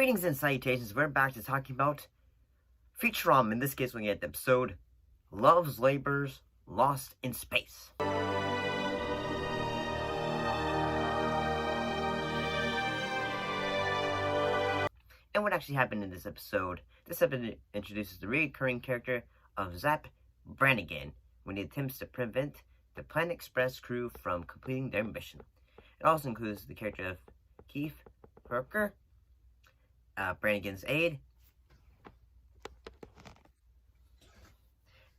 Greetings and salutations, we're back to talking about Futurama. In this case, we're looking at the episode Love's Labor's Lost in Space. And what actually happened in this episode introduces the recurring character of Zap Brannigan when he attempts to prevent the Planet Express crew from completing their mission. It also includes the character of Keith Parker, Brannigan's aide,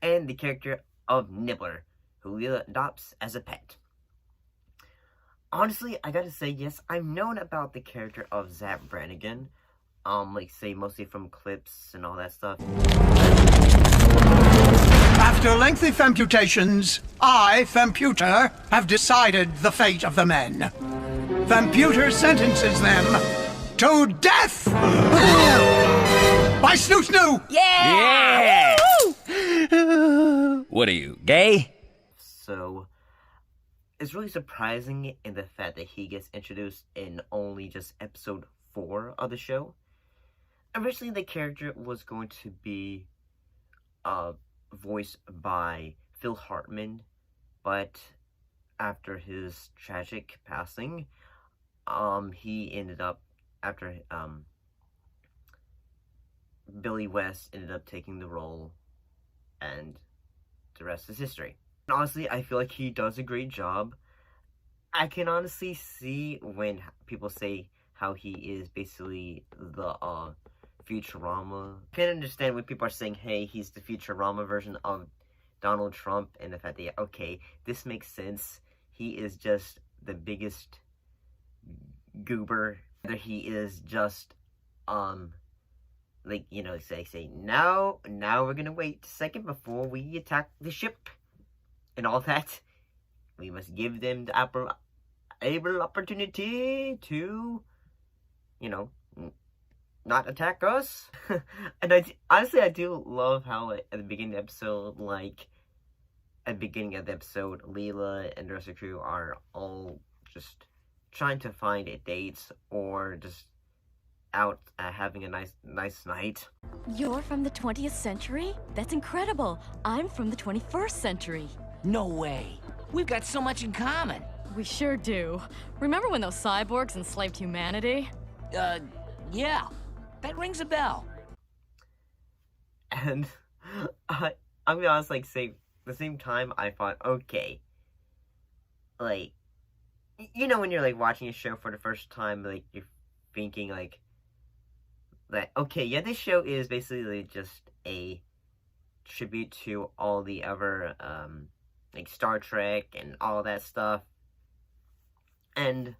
and the character of Nibbler, who Leela adopts as a pet. Honestly, I gotta say, yes, I've known about the character of Zap Brannigan, mostly from clips and all that stuff. After lengthy computations, I, Femputer, have decided the fate of the men. Femputer sentences them to death! By Snoo! Yeah! What are you, gay? So, it's really surprising in the fact that he gets introduced in only just episode 4 of the show. Originally, the character was going to be voiced by Phil Hartman, but after his tragic passing, he ended up, after Billy West ended up taking the role, and the rest is history. And honestly, I feel like he does a great job. I can honestly see when people say how he is basically the Futurama. I can understand when people are saying, hey, he's the Futurama version of Donald Trump, and the fact that, okay, this makes sense. He is just the biggest goober. Whether he is just, say, now we're gonna wait a second before we attack the ship, and all that. We must give them the able opportunity to, not attack us. And I do love how at the beginning of the episode, Leela and the rest of the crew are all just trying to find dates or just out having a nice night. You're from the 20th century? That's incredible. I'm from the 21st century. No way. We've got so much in common. We sure do. Remember when those cyborgs enslaved humanity? Yeah. That rings a bell. And I'm gonna honest, say, at the same time, I thought, okay, when you're, watching a show for the first time, you're thinking, that, okay, yeah, this show is basically just a tribute to all the other, Star Trek and all that stuff. And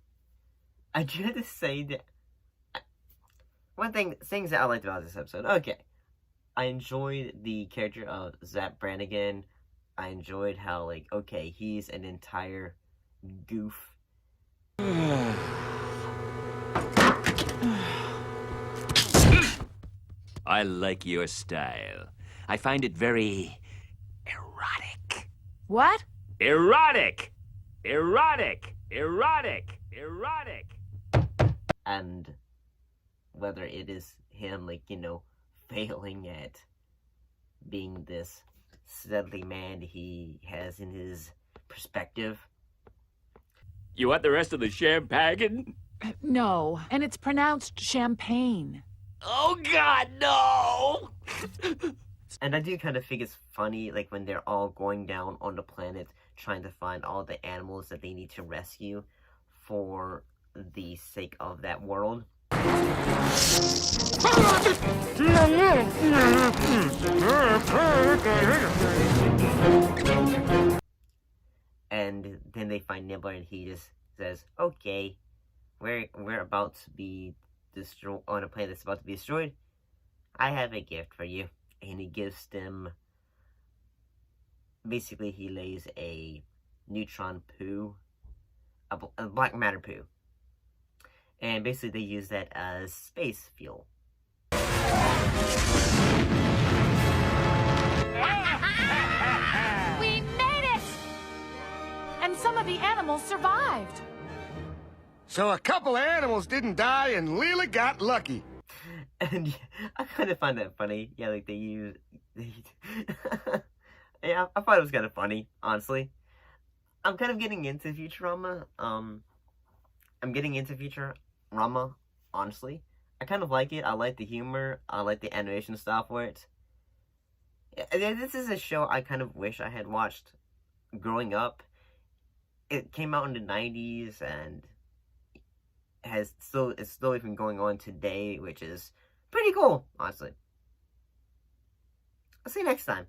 I do have to say that things that I liked about this episode, okay, I enjoyed the character of Zap Brannigan. I enjoyed how, okay, he's an entire goof. I like your style. I find it very erotic. What? Erotic! And whether it is him, failing at being this steadily man he has in his perspective. You want the rest of the champagne? No, and it's pronounced champagne. Oh, God, no! And I do kind of think it's funny, when they're all going down on the planet trying to find all the animals that they need to rescue for the sake of that world. And then they find Nibbler, and he just says, okay, we're about to be destroyed on a planet that's about to be destroyed. I have a gift for you. And he gives them, basically he lays a neutron poo, a black matter poo. And basically they use that as space fuel. We made it! And some of the animals survived. So a couple of animals didn't die and Leela got lucky. And yeah, I kind of find that funny. Yeah, like yeah, I thought it was kind of funny, honestly. I'm kind of getting into Futurama. I'm getting into Futurama, honestly. I kind of like it. I like the humor. I like the animation style for it. Yeah, this is a show I kind of wish I had watched growing up. It came out in the 90s and it's still even going on today, which is pretty cool, honestly. I'll see you next time.